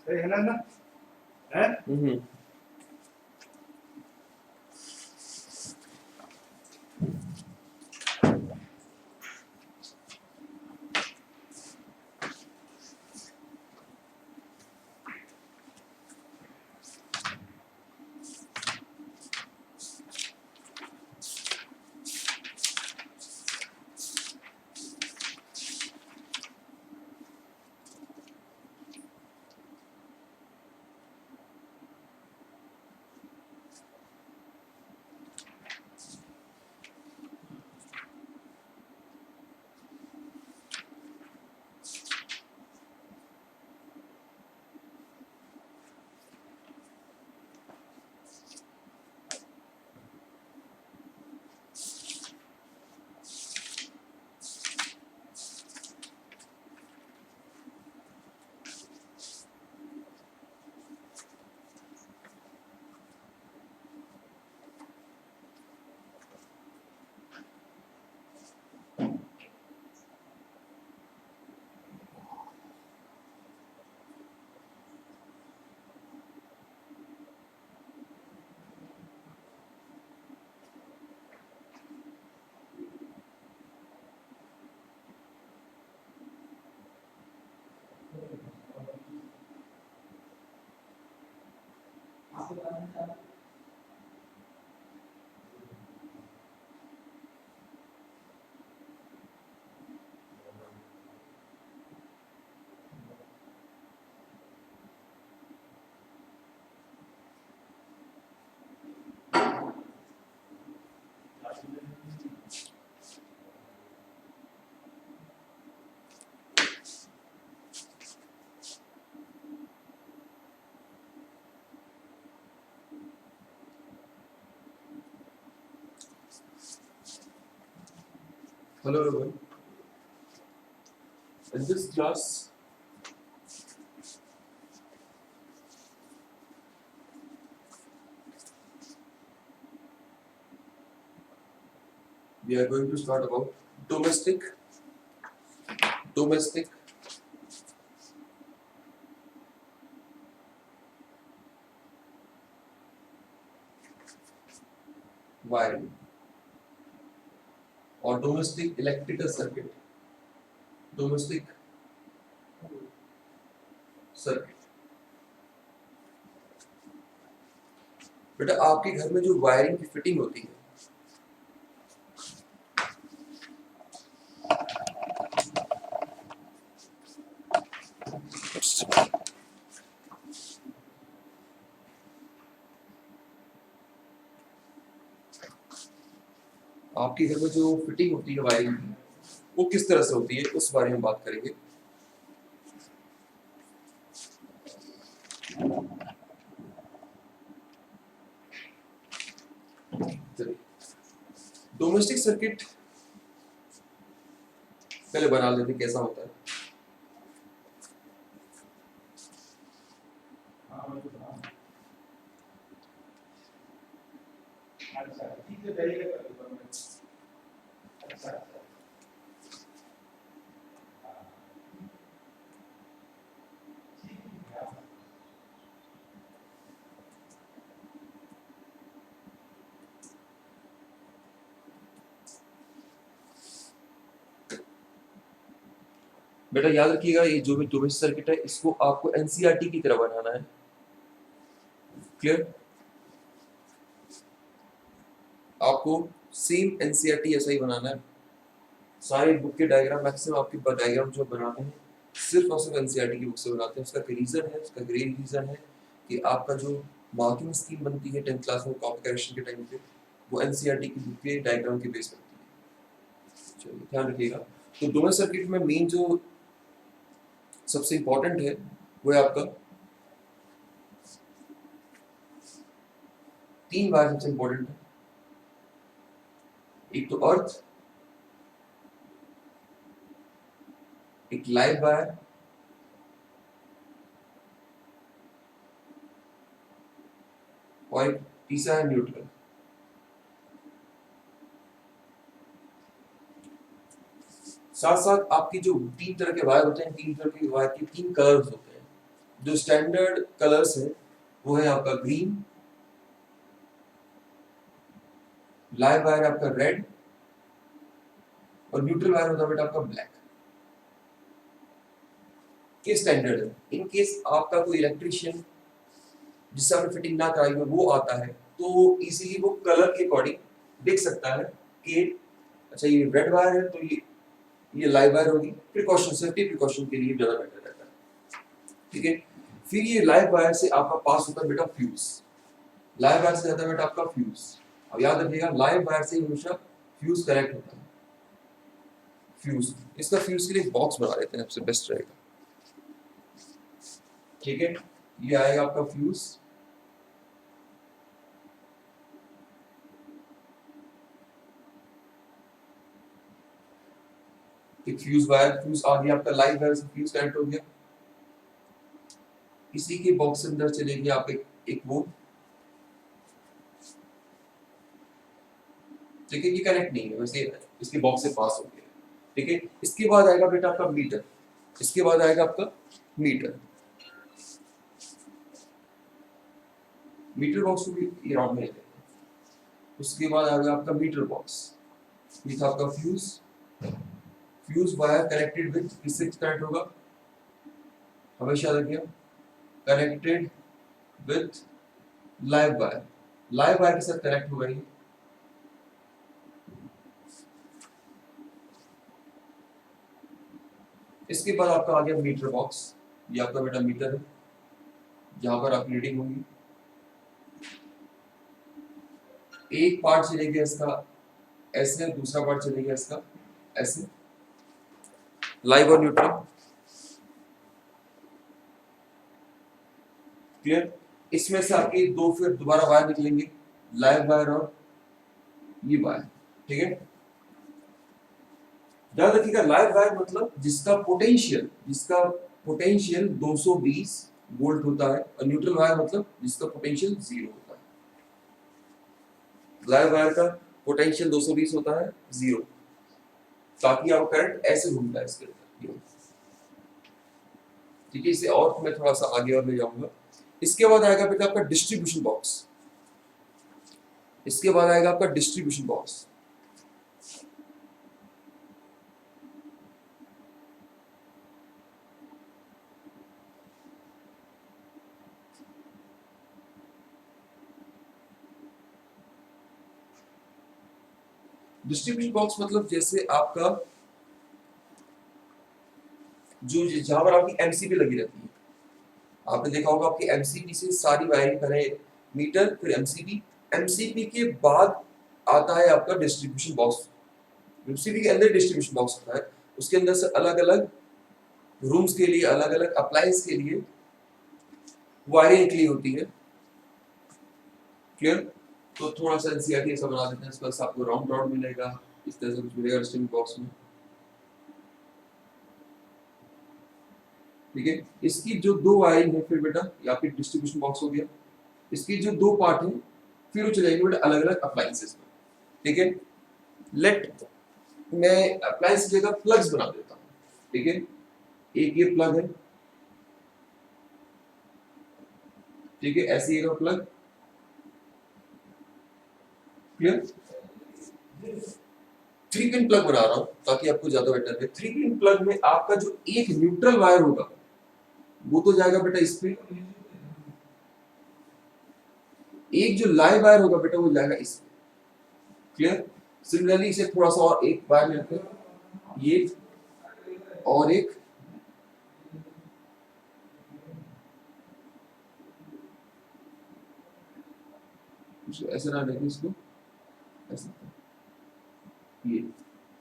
है ना है। Hello everyone. In this class, we are going to start about domestic wiring or domestic electrical circuit. Domestic circuit. बेटा आपके घर में जो वायरिंग की फिटिंग होती है आपके घर में जो फिटिंग होती है वायरिंग की वो किस तरह से होती है उस बारे में बात करेंगे। चलिए डोमेस्टिक सर्किट पहले बना लेते हैं कैसा होता है। अच्छा ठीक है जाइए अच्छा बेटा याद रखिएगा ये जो भी डोमेस्टिक सर्किट है इसको आपको एनसीईआरटी की तरह बनाना है। क्लियर? आपको सेम एनसीईआरटी ऐसा ही बनाना है। सारे बुक के डायग्राम मैक्सिमम आपके डायग्राम जो बनाते हैं सिर्फ और सिर्फ एनसीईआरटी की बुक से बनाते हैं। उसका रीजन है, उसका ग्रेट रीजन है कि आपका जो मार्किंग स्कीम बनती है 10th क्लास में कॉपी करेक्शन के टाइम पे वो एनसीईआरटी की बुक के डायग्राम के बेस बनती है। चलिए ध्यान रखिएगा। तो दोनों सर्किट में मेन जो सबसे इंपॉर्टेंट है वो है आपका 3 वायर सबसे इंपॉर्टेंट है। एक तो अर्थ, एक लाइव वायर और एक तीसरा है न्यूट्रल। साथ साथ आपकी जो 3 तरह के वायर होते हैं, 3 तरह के वायर के 3 कलर्स होते हैं। जो स्टैंडर्ड कलर्स है वो है आपका ग्रीन, लाइव वायर आपका रेड, और न्यूट्रल वायर होता है बेटा आपका ब्लैक। ये स्टैंडर्ड है। इन केस आपका कोई इलेक्ट्रिशियन जिससे आपने फिटिंग ना कराई हो वो आता है तो इजीली वो कलर के अकॉर्डिंग देख सकता है कि अच्छा ये रेड वायर है तो ये लाइव वायर होगी। प्रिकॉशन, सेफ्टी प्रिकॉशन के लिए ज्यादा बेटर रहता है, ठीक है। फिर ये लाइव वायर से आपका पास होता है बेटा फ्यूज। लाइव वायर से जाता है बेटा आपका फ्यूज। अब याद रखिएगा लाइव वायर से हमेशा फ्यूज कनेक्ट होता है। फ्यूज, इसका फ्यूज के लिए बॉक्स बना लेते हैं, सबसे बेस्ट रहेगा, ठीक है। ये आएगा आपका फ्यूज, एक फ्यूज वायर, फ्यूज आ गया आपका, लाइव वायर से फ्यूज कनेक्ट हो गया। इसी के बॉक्स के अंदर चलेगी आप एक वो, ठीक है, ये कनेक्ट नहीं है वैसे, इसके बॉक्स से पास हो गया, ठीक है। इसके बाद आएगा बेटा आपका मीटर, इसके बाद आएगा आपका मीटर। मीटर बॉक्स को भी ये राउंड में लेते हैं। उसके बाद आएगा आपका मीटर बॉक्स। ये था आपका fuse, fuse wire connected with, किससे कनेक्ट होगा, हमेशा रखिए, connected with live wire. Live wire के साथ कनेक्ट होगा ये। इसके बाद आपका आ गया मीटर बॉक्स। ये आपका बेटा मीटर है जहां पर आपकी रीडिंग होगी। एक पार्ट चलेगा इसका ऐसे, दूसरा पार्ट चलेगा इसका ऐसे, लाइव और न्यूट्रल, क्लियर। इसमें से आपके दो फिर दोबारा वायर निकलेंगे, लाइव वायर और ये वायर, ठीक है। याद रखिएगा लाइव वायर मतलब जिसका पोटेंशियल 220 वोल्ट होता है, और न्यूट्रल वायर मतलब जिसका पोटेंशियल 0 होता है। लाइव वायर का पोटेंशियल 220 होता है 0, ताकि आपका करंट ऐसे घूमता है इसके अंदर, ठीक है। इसे और मैं थोड़ा सा आगे और ले जाऊंगा। इसके बाद आएगा बेटा आपका डिस्ट्रीब्यूशन बॉक्स। इसके बाद आएगा आपका डिस्ट्रीब्यूशन बॉक्स। डिस्ट्रीब्यूशन बॉक्स मतलब जैसे आपका जो जहां पर आपकी एमसीबी लगी रहती है, आपने देखा होगा आपकी एमसीबी से सारी वायरिंग पहले मीटर, फिर एमसीबी, एमसीबी के बाद आता है आपका डिस्ट्रीब्यूशन बॉक्स। एमसीबी के अंदर डिस्ट्रीब्यूशन बॉक्स होता है, उसके अंदर से अलग अलग रूम्स के लिए, अलग अलग अप्लायंस के लिए वायरिंग निकली होती है, क्लियर। तो थोड़ा सा एनसीईआरटी ऐसा बना देते हैं, इस पर आपको राउंड राउंड मिलेगा, इस तरह से कुछ मिलेगा डिस्ट्रीब्यूशन बॉक्स में, ठीक है। इसकी जो दो वायरिंग है फिर बेटा ये आपकी डिस्ट्रीब्यूशन बॉक्स हो गया। इसकी जो दो पार्ट है फिर वो चलेंगे बेटा अलग अलग अप्लायंसेस में, ठीक है। लेट मैं अप्लायंस की जगह प्लग्स बना देता हूँ, ठीक है। एक ये प्लग है, ठीक है, ऐसे एक प्लग, क्लियर। 3 पिन प्लग बना रहा हूं ताकि आपको ज्यादा बेटर है। 3 पिन प्लग में आपका जो एक न्यूट्रल वायर होगा वो तो जाएगा बेटा इस पे, एक जो लाइव वायर होगा बेटा वो जाएगा इस पे, क्लियर। सिमिलरली इसे थोड़ा सा और एक वायर लेते हैं, ये और एक, ऐसे ना लेंगे इसको ऐसे, ये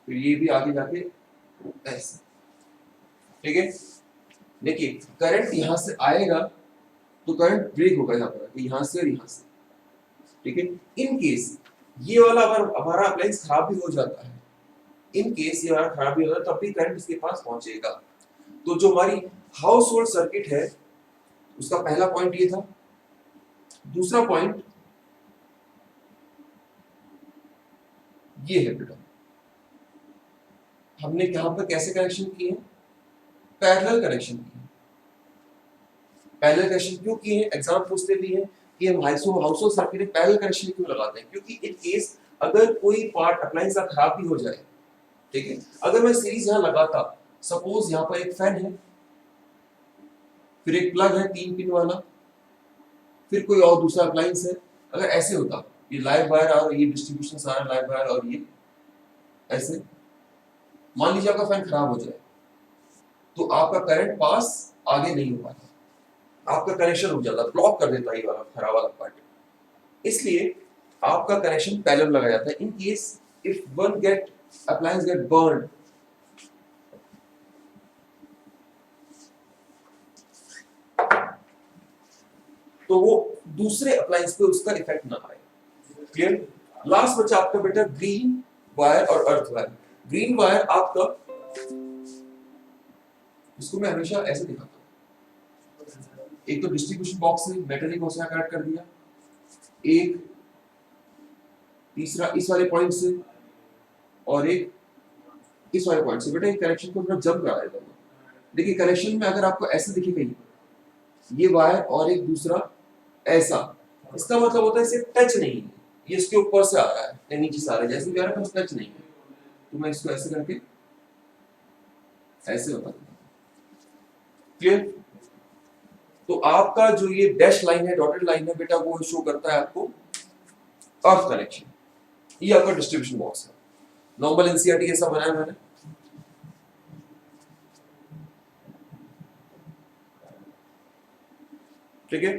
फिर ये भी आगे जाके ऐसे, ठीक है। देखिए करंट यहां से आएगा तो करंट ब्रेक होगा यहाँ पर, यहाँ से और यहाँ से, ठीक है। इन केस ये वाला अगर हमारा अप्लायंस खराब भी हो जाता है, इन केस ये हमारा खराब भी हो जाता है तब भी करंट इसके पास पहुंचेगा। तो जो हमारी हाउस होल्ड सर्किट है उसका पहला पॉइंट ये था। दूसरा पॉइंट ये है बेटा, हमने यहां पर कैसे कनेक्शन किए हैं, पैरेलल कनेक्शन किए। पैरेलल कनेक्शन क्यों किए हैं? एग्जाम पूछते भी हैं कि हम हाउसहोल्ड सर्किट में पैरेलल कनेक्शन क्यों लगाते हैं? क्योंकि इन केस अगर कोई पार्ट अप्लायंस का खराब भी हो जाए, ठीक है, अगर मैं सीरीज यहाँ लगाता, सपोज यहाँ पर एक फैन है, फिर एक प्लग है 3 पिन वाला, फिर कोई और दूसरा अप्लायंस है, अगर ऐसे होता, ये लाइव वायर और ये डिस्ट्रीब्यूशन सारा लाइव वायर और ये ऐसे, मान लीजिए आपका फैन खराब हो जाए तो आपका करंट पास आगे नहीं हो पाता, आपका कनेक्शन रुक जाता, ब्लॉक कर देता ये वाला खराब वाला पार्ट। इसलिए आपका कनेक्शन पैरेलल लगाया जाता है। In case if one get appliance get burned, तो वो दूसरे अप्लायंस पे उसका इफेक्ट ना आए। क्लियर? लास्ट बचा आपका बेटा ग्रीन वायर और अर्थ वायर। ग्रीन वायर आपका, इसको मैं हमेशा ऐसे दिखाता हूं, एक तो डिस्ट्रीब्यूशन बॉक्स से मेटलिक को से कनेक्ट कर दिया, एक तीसरा इस वाले पॉइंट से और एक इस वाले पॉइंट से। बेटा ये कनेक्शन को थोड़ा जंप करा देता हूं। देखिए कनेक्शन में अगर आपको ऐसे दिखेगा ये वायर और एक दूसरा ऐसा, इसका मतलब होता है इसे टच नहीं है, ये इसके ऊपर से आ रहा है या नीचे से आ रहा है, जैसे भी आ रहा है पर टच नहीं है। तो मैं इसको ऐसे करके ऐसे बता दूंगा। क्लियर? तो आपका जो ये डैश लाइन है, डॉटेड लाइन है बेटा, वो शो करता है आपको अर्थ कनेक्शन। ये आपका डिस्ट्रीब्यूशन बॉक्स है। नॉर्मल एनसीईआरटी ऐसा बनाया मैंने। ठीक है,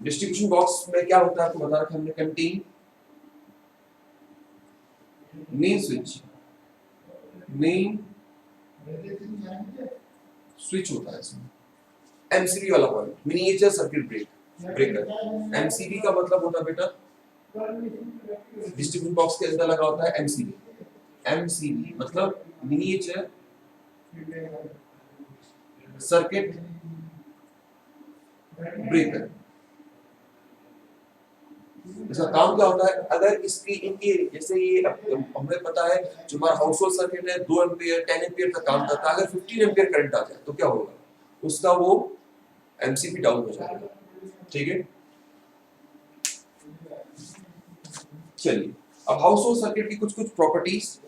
डिस्ट्रीब्यूशन बॉक्स में क्या होता है आपको बता रखा हमने, contain main switch, main switch होता है इसमें, एमसीबी वाला point, miniature circuit breaker. MCB का मतलब होता है बेटा, डिस्ट्रीब्यूशन बॉक्स के अंदर लगा होता है एमसीबी। एमसीबी मतलब मिनिएचर सर्किट ब्रेकर। इसका काम क्या होता है? अगर इसकी इनकी जैसे ये हमें पता है जो हमारा हाउस होल्ड सर्किट है 2 एम्पीयर 10 एम्पीयर तक काम करता है। अगर 15 एम्पीयर करंट आ जाए तो क्या होगा? उसका वो एमसीबी डाउन हो जाएगा। ठीक है, चलिए अब हाउस होल्ड सर्किट की कुछ कुछ प्रॉपर्टीज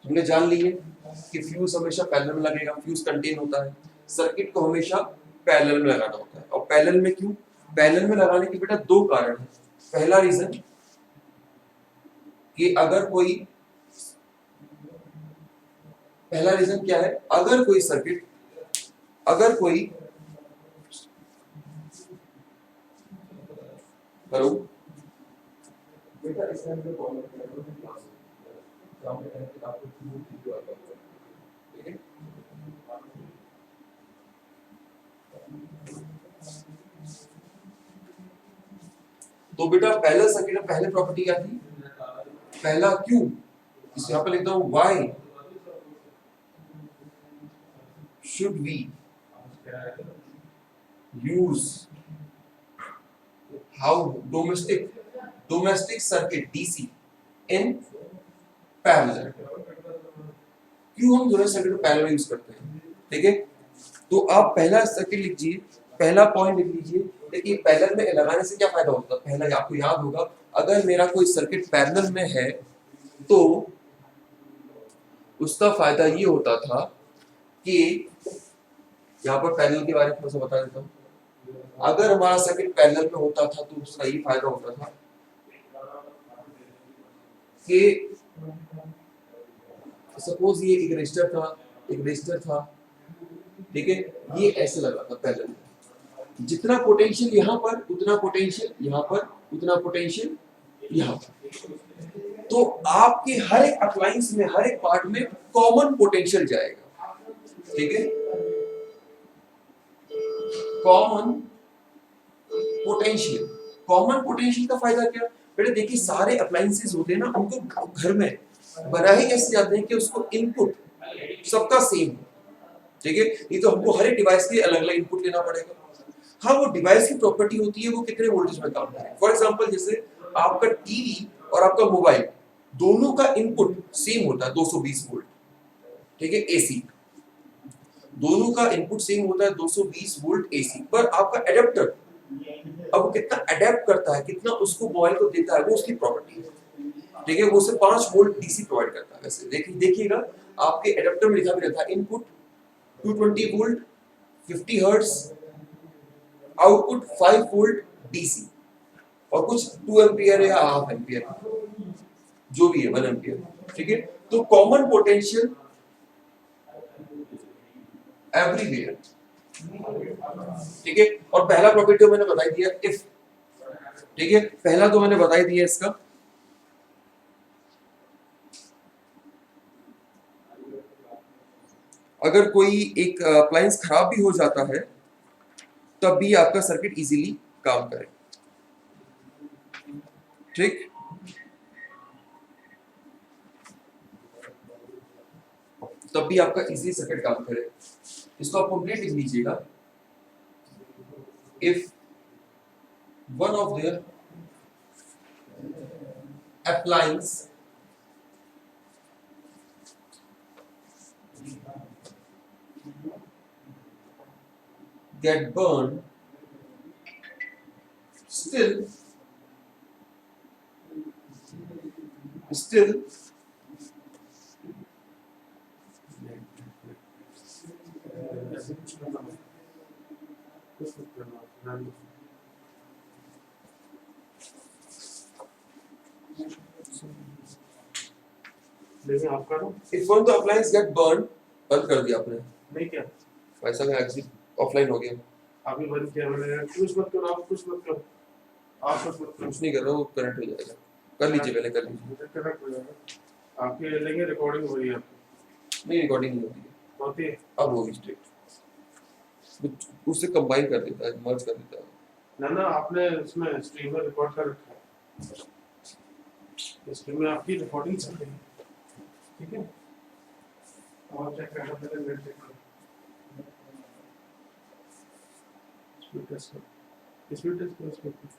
हमने जान ली है कि फ्यूज हमेशा पैरेलल में लगेगा, फ्यूज कंटेन होता है, सर्किट को हमेशा पैरेलल में लगाना होता है। और पैरेलल में क्यों? पैरेलल में लगाने के बेटा दो कारण है। पहला रीजन कि अगर कोई, पहला रीजन क्या है? अगर कोई सर्किट, अगर कोई करो बेटा इस टाइम पे कॉल करो काम में आपको वीडियो आता है। ठीक है, तो बेटा पहला सर्किट में पहले प्रॉपर्टी क्या थी? पहला क्यू, इस यहां पर लिखता हूं why should we use how domestic circuit DC in parallel. क्यों हम दोनों सर्किट को पैरेलल यूज करते हैं? ठीक है, तो आप पहला सर्किट लिख लीजिए, पहला पॉइंट लिख लीजिए। देखिए पैरेलल में लगाने से क्या फायदा होता है? पहला आपको याद होगा, अगर मेरा कोई सर्किट पैरेलल में है तो उसका फायदा ये होता था कि, यहाँ पर पैरेलल के बारे में थोड़ा सा बता देता हूँ। अगर हमारा सर्किट पैरेलल में होता था तो उसका ये फायदा होता था कि सपोज ये एक रजिस्टर था, ठीक है, ये ऐसे लगा था पैरेलल में, जितना पोटेंशियल यहाँ पर उतना पोटेंशियल यहाँ पर, उतना पोटेंशियल यहाँ पर। तो आपके हर एक अप्लायंस में, हर एक पार्ट में कॉमन पोटेंशियल जाएगा। ठीक है, कॉमन पोटेंशियल। कॉमन पोटेंशियल का फायदा क्या? बेटा देखिए सारे अप्लायंसेस होते हैं ना, उनको घर में बना ही कैसे जाते हैं कि उसको इनपुट सबका सेम हो। ठीक है, ये तो हमको हर एक डिवाइस के अलग अलग इनपुट लेना पड़ेगा। हाँ, वो डिवाइस की प्रॉपर्टी होती है वो कितने वोल्टेज में काम करे। फॉर एग्जांपल जैसे आपका टीवी और आपका मोबाइल दोनों का इनपुट सेम होता है 220 वोल्ट, ठीक है, एसी। दोनों का इनपुट सेम होता है 220 वोल्ट एसी, पर आपका एडेप्टर अब वो कितना अडेप्ट करता है, कितना उसको बॉयल को देता है, वो उसकी प्रॉपर्टी है। ठीक है, वो सिर्फ 5 वोल्ट डीसी प्रोवाइड करता है। वैसे देखिएगा आपके एडेप्टर में लिखा भी रहता है input 220 volt 50 hertz, output 5 volt DC, और कुछ 2 एम्पियर या हाफ एम्पियर, जो भी है 1 एम्पियर। ठीक है, तो कॉमन पोटेंशियल एवरीवेयर। ठीक है, और पहला प्रॉपर्टी मैंने बताई दिया इफ। ठीक है, पहला तो मैंने बताई दिया इसका। अगर कोई एक अप्लायंस खराब भी हो जाता है तब भी आपका सर्किट इजीली काम करे। ठीक, तब भी आपका इजीली सर्किट काम करे। इसको आप कंप्लीट लिख लीजिएगा। If one of their appliance get burned, still लेकिन आपका ना if one of the appliance get burned, बंद कर दिया आपने, नहीं क्या वैसा मैं एक्सिट ऑफलाइन हो गया। अभी बंद किया मैंने, कुछ मत करो, आप कुछ मत करो, आप कुछ मत करो, कुछ नहीं कर रहा, वो करंट हो जाएगा। कर लीजिए, पहले कर लीजिए। कनेक्ट हो जाएगा। आपके लेंगे रिकॉर्डिंग हो रही है आपकी? नहीं, रिकॉर्डिंग नहीं होती है, होती है अब होगी स्ट्रिक्ट, उससे कंबाइन कर देता है, मर्ज कर देता है। ना ना, आपने इसमें स्ट्रीम में रिकॉर्ड कर रखा है, स्ट्रीम में आपकी रिकॉर्डिंग चल रही है। ठीक है, और चेक करना, पहले नेट चेक करो, स्पीड टेस्ट करो, स्पीड टेस्ट करो, स्पीड टेस्ट।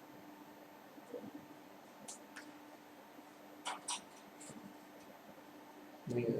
नहीं है।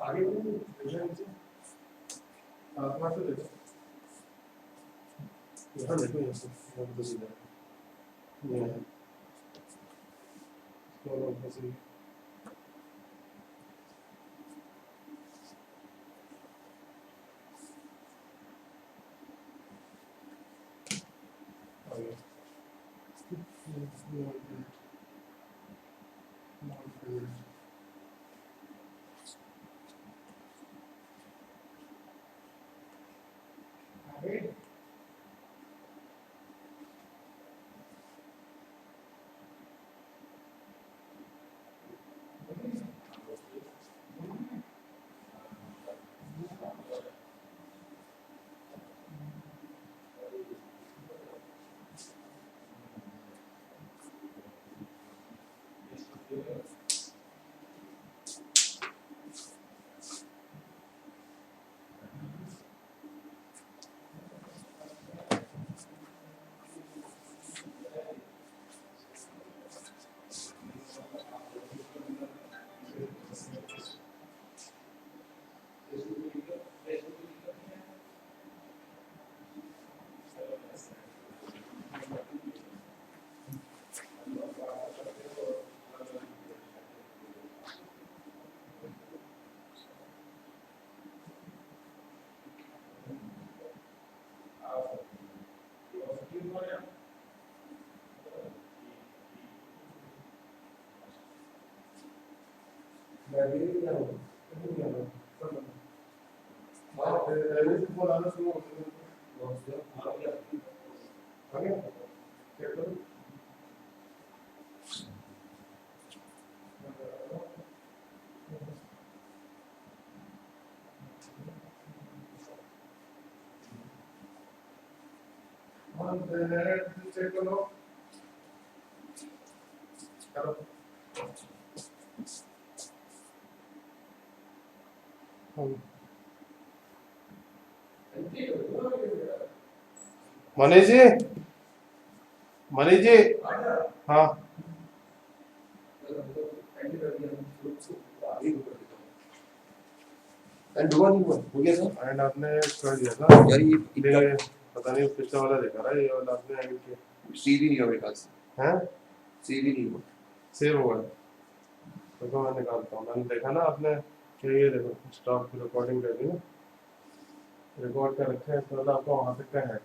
आगे आत्मा से देखो, यहाँ देखो, यहाँ से बहुत बड़ी है ये, तो बस लाइब्रेरी क्या होगा नहीं जाना सब हाँ पहले से फोन आना शुरू हो गया आ गया चेक करो हाँ चेक करो करो मनीष जी मनीष जी हाँ एंड हुआ नहीं हुआ हो गया सर एंड आपने कर दिया था यार ये ये पता नहीं पिछला वाला देखा रहा है ये वाला आपने एंड किया सीवी नहीं हुआ मेरे पास हैं सीवी नहीं हुआ सेव हुआ है देखो मैं निकालता हूँ मैंने देखा ना आपने ये देखो स्टॉप रिकॉर्डिंग कर दी ना रिकॉर्ड कर रखा है तो आपको वहाँ तक का है